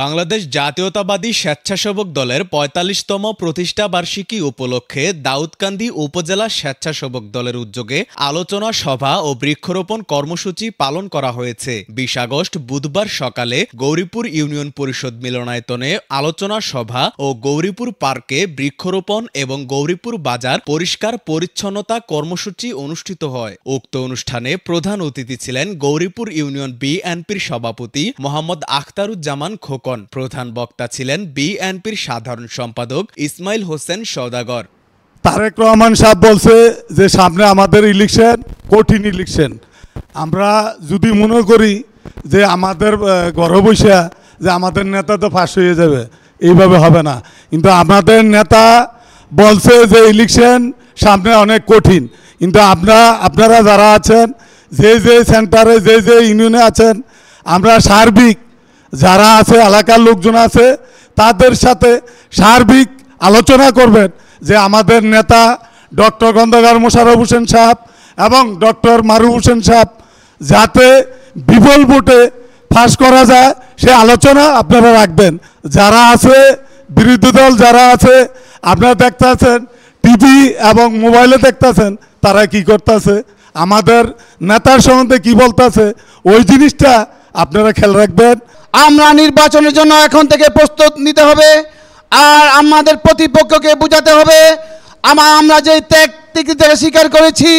বাংলাদেশ জাতীয়তাবাদী স্বেচ্ছাসেবক দলের ৪৫তম প্রতিষ্ঠা বার্ষিকী উপলক্ষে দাউদকান্দি উপজেলা স্বেচ্ছাসেবক দলের উদ্যোগে আলোচনা সভা ও বৃক্ষরোপণ কর্মসূচি পালন করা হয়েছে। ২০ আগস্ট বুধবার সকালে গৌরীপুর ইউনিয়ন পরিষদ মিলনায়তনে আলোচনা সভা ও গৌরীপুর পার্কে বৃক্ষরোপণ এবং গৌরীপুর বাজার পরিষ্কার পরিচ্ছন্নতা কর্মসূচি অনুষ্ঠিত হয়। উক্ত অনুষ্ঠানে প্রধান অতিথি ছিলেন গৌরীপুর ইউনিয়ন বিএনপির সভাপতি মোহাম্মদ আখতারুজ্জামান খোকন। প্রধান বক্তা ছিলেন বিএনপির সাধারণ সম্পাদক ইসমাইল হোসেন সওদাগর। তারেক রহমান সাহেব বলছে যে সামনে আমাদের ইলেকশন, কঠিন ইলেকশন। আমরা যদি মনে করি যে আমাদের ঘরে বসে যে আমাদের নেতা তো ফাঁস হয়ে যাবে, এইভাবে হবে না। কিন্তু আমাদের নেতা বলছে যে ইলেকশন সামনে অনেক কঠিন। কিন্তু আপনারা যারা আছেন, যে সেন্টারে যে ইউনিয়নে আছেন, আমরা সার্বিক যারা আছে এলাকার লোকজন আছে তাদের সাথে সার্বিক আলোচনা করবেন যে আমাদের নেতা ডক্টর খন্দকার মোশাররফ হোসেন সাহেব এবং ডক্টর মারুফ হোসেন সাহেব যাতে বিপুল ভোটে পাস করা যায় সে আলোচনা আপনারা রাখবেন। যারা আছে বিরোধী দল যারা আছে আপনারা দেখতেছেন টিভি এবং মোবাইলে দেখতেছেন তারা কি করতেছে, আমাদের নেতার সম্বন্ধে কি বলতেছে, ওই জিনিসটা আপনারা খেয়াল রাখবেন। আমরা নির্বাচনের জন্য এখন থেকে প্রস্তুত নিতে হবে, আর আমাদের প্রতিপক্ষকে বোঝাতে হবে আমরা যে ত্যাগ থেকে স্বীকার করেছি,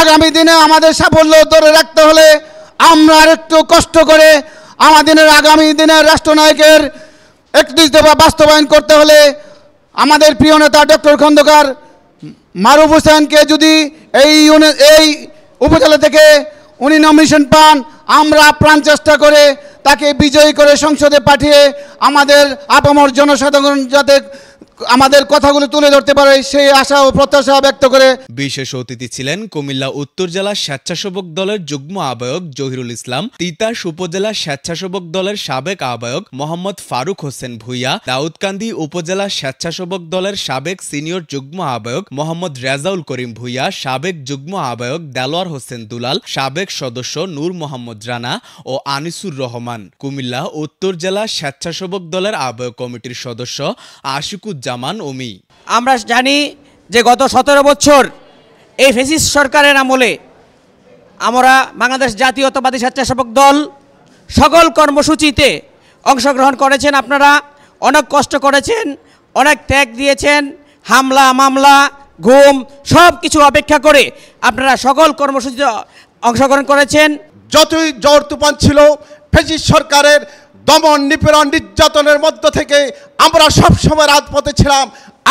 আগামী দিনে আমাদের সাফল্য ধরে রাখতে হলে আমরা একটু কষ্ট করে আমাদের আগামী দিনের রাষ্ট্রনায়কের ৩১ দফা বাস্তবায়ন করতে হলে আমাদের প্রিয় নেতা ডক্টর খন্দকার মারুফ হোসেনকে যদি এই উপজেলা থেকে উনি নমিনেশন পান, আমরা প্রাণ চেষ্টা করে তাকে বিজয়ী করে সংসদে পাঠিয়ে আমাদের আপামর জনসাধারণ যাতে আমাদের কথাগুলো তুলে ধরতে পারে সেই আশা ও প্রত্যাশা ব্যক্ত করে বিশেষ অতিথি ছিলেন কুমিল্লা উত্তর জেলা স্বেচ্ছাসেবক দলের যুগ্ম আহ্বায়ক জহিরুল ইসলাম, তিতাস উপজেলা স্বেচ্ছাসেবক দলের সাবেক আহ্বায়ক মোহাম্মদ ফারুক হোসেন ভুইয়া, দাউদকান্দি উপজেলা স্বেচ্ছাসেবক দলের সাবেক সিনিয়র যুগ্ম আহ্বায়ক মোহাম্মদ রেজাউল করিম ভুইয়া, সাবেক যুগ্ম আহ্বায়ক দেলোয়ার হোসেন দুলাল, সাবেক সদস্য নূর মোহাম্মদ রানা ও আনিসুর রহমান, কুমিল্লা উত্তর জেলা স্বেচ্ছাসেবক দলের আহ্বায়ক কমিটির সদস্য আশিকুজ্জামান ওমি। আমরা জানি যে গত ১৭ বছর এই ফ্যাসিস্ট সরকারের আমলে আমরা বাংলাদেশ জাতীয়তাবাদী স্বেচ্ছাসেবক দল সকল কর্মসূচিতে অংশগ্রহণ করেছেন। আপনারা অনেক কষ্ট করেছেন, অনেক ত্যাগ দিয়েছেন, হামলা মামলা ঘুম সব কিছু অপেক্ষা করে আপনারা সকল কর্মসূচিতে অংশগ্রহণ করেছেন। যতই ঝড় তুফান ছিল, ফ্যাসিস্ট সরকারের দমন নিপীড়ন নির্যাতনের মধ্য থেকে আমরা সবসময় রাজপথে ছিলাম,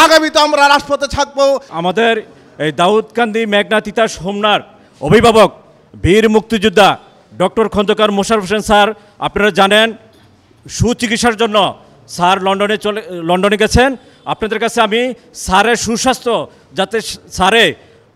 আগামীতে আমরা রাজপথে থাকবো। আমাদের এই দাউদকান্দি মেঘনা তিতাস হোমনার অভিভাবক বীর মুক্তিযোদ্ধা ডক্টর খন্দকার মোশাররফ হোসেন স্যার, আপনারা জানেন সুচিকিৎসার জন্য স্যার লন্ডনে গেছেন। আপনাদের কাছে আমি স্যারের সুস্বাস্থ্য যাতে স্যারে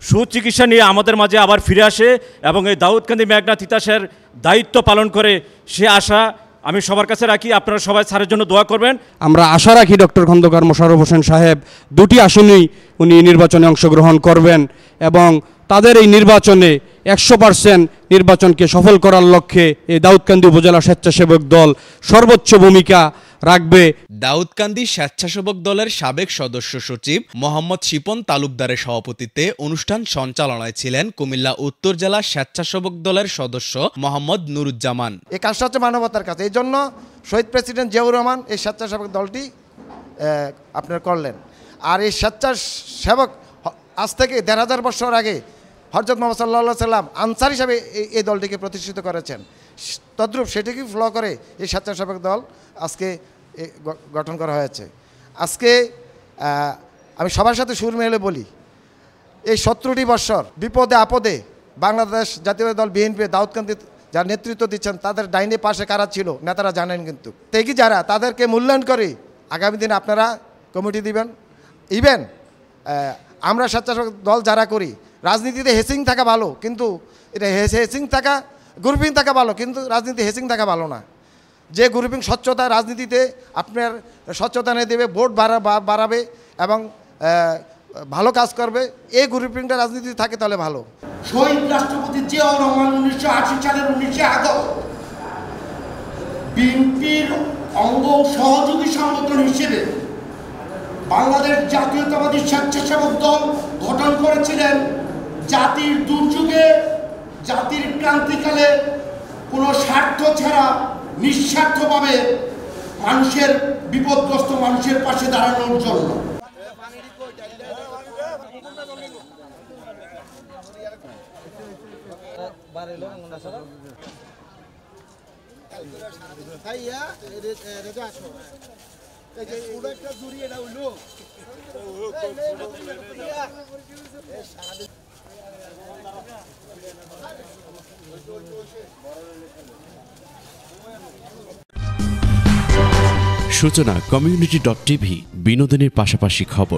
সুচিকিৎসা নিয়ে আমাদের মাঝে আবার ফিরে আসে এবং এই দাউদকান্দি মেঘনা তিতাসের দায়িত্ব পালন করে সে আশা আমি সবার কাছে রাখি। আপনারা সবাই স্যারের জন্য দোয়া করবেন। আমরা আশা রাখি ডক্টর খন্দকার মোশাররফ হোসেন সাহেব দুটি আসনেই উনি নির্বাচনে অংশগ্রহণ করবেন এবং তাদের এই নির্বাচনে ১০০% নির্বাচনকে সফল করার লক্ষ্যে এই দাউদকান্দি উপজেলা স্বেচ্ছাসেবক দল সর্বোচ্চ ভূমিকা রাখবে। দাউদকান্দি স্বেচ্ছাসেবক দলের সাবেক সদস্য সচিব মোহাম্মদ শিপন তালুকদারের সভাপতিত্বে অনুষ্ঠান সঞ্চালনায় ছিলেন কুমিল্লা উত্তর জেলা স্বেচ্ছাসেবক দলের সদস্য মোহাম্মদ নুরুজ্জামান। এই কাজটা হচ্ছে মানবতার কাছে, এই জন্য শহীদ প্রেসিডেন্ট জিয়াউর রহমান এই স্বেচ্ছাসেবক দলটি আপনার করলেন। আর এই স্বেচ্ছাসেবক আজ থেকে ১৫০০ বছর আগে হযরত মুহাম্মদ সাল্লাল্লাহু আলাইহি সাল্লাম আনসার হিসাবে এই দলটিকে প্রতিষ্ঠিত করেছেন। তদ্রূপ সেটিকে ফলো করে এই স্বেচ্ছাসেবক দল আজকে গঠন করা হয়েছে। আজকে আমি সবার সাথে সুর মেলে বলি, এই ১৭টি বৎসর বিপদে আপদে বাংলাদেশ জাতীয় দল বিএনপি দাউদকান্দি যারা নেতৃত্ব দিচ্ছেন তাদের ডাইনে পাশে কারা ছিল নেতারা জানেন, কিন্তু তেগি যারা তাদেরকে মূল্যায়ন করে আগামী দিনে আপনারা কমিটি দিবেন। ইভেন আমরা স্বেচ্ছাসেবক দল যারা করি রাজনীতিতে হেসিং থাকা ভালো, কিন্তু এটা হেসিং থাকা, গ্রুপিং থাকা ভালো, কিন্তু রাজনীতি হেসিং থাকা ভালো না। যে গ্রুপিং স্বচ্ছতা রাজনীতিতে আপনার স্বচ্ছতা এনে দেবে, ভোট বাড়াবে এবং ভালো কাজ করবে, এই গ্রুপিংটা রাজনীতিতে থাকে তাহলে ভালো। শহীদ রাষ্ট্রপতি জিয়াউর রহমান 1980 সালের 19 আগস্ট বিএনপির অঙ্গ সহযোগী সংগঠন হিসেবে বাংলাদেশ জাতীয়তাবাদী স্বেচ্ছাসেবক দল গঠন করেছিলেন। জাতির দুর্যোগে, জাতির ক্রান্তিকালে কোনো স্বার্থ ছাড়া নিঃস্বার্থভাবে মানুষের, বিপদগ্রস্ত মানুষের পাশে দাঁড়ানোর জন্য। সূচনা community.tv বিনোদনের পাশাপাশি খবর।